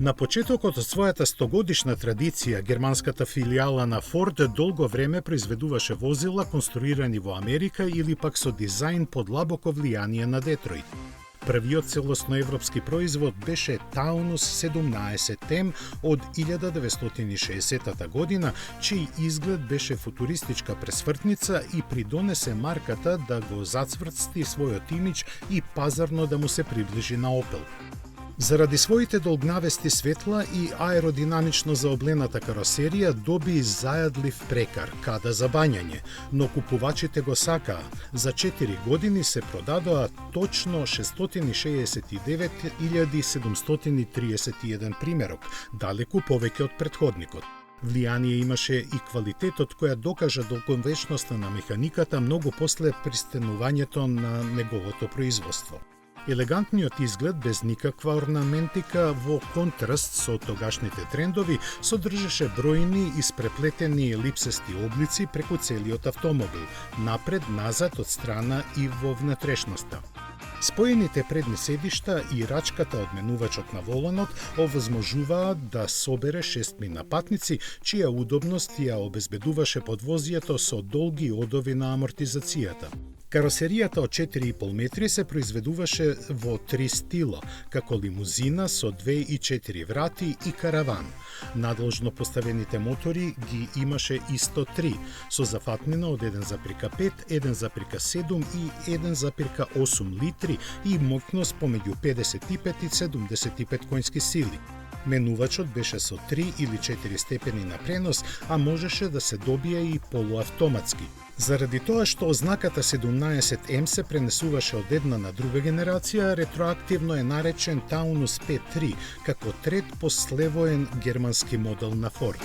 На почетокот од својата 100-годишна традиција, германската филијала на Форд долго време произведуваше возила конструирани во Америка или пак со дизајн под лабоко влијание на Детройт. Првиот целосно европски производ беше Таунус 17М од 1960 година, чиј изглед беше футуристичка пресвртница и придонесе марката да го зацврсти својот имидж и пазарно да му се приближи на Опел. Заради своите долгнавести светла и аеродинамично заоблената каросерија доби зајадлив прекар, када за бањање, но купувачите го сакаа. За 4 години се продадоа точно 669.731 примерок, далеку повеќе од претходникот. Влијание имаше и квалитетот која докажа долговечноста на механиката многу после пристенувањето на неговото производство. Елегантниот изглед без никаква орнаментика во контраст со тогашните трендови содржеше бројни испреплетени елипсести облици преку целиот автомобил, напред, назад, од страна и во внатрешноста. Споените предни седишта и рачката од менувачот на воланот овозможуваат да собере 6 на патници, чија удобност ја обезбедуваше подвозието со долги одови на амортизацијата. Каросеријата од 4,5 метри се произведуваше во 3 стила, како лимузина со 2 и 4 врати и караван. Надлежно поставените мотори ги имаше исто 3, со зафатнина од 1,5, 1,7 и 1,8 литри и моќност помеѓу 55 и 75 конски сили. Менувачот беше со 3 или 4 степени на пренос, а можеше да се добие и полуавтоматски. Заради тоа што ознаката 17М се пренесуваше од една на друга генерација, ретроактивно е наречен Таунус P3, како трет последвоен германски модел на Форд.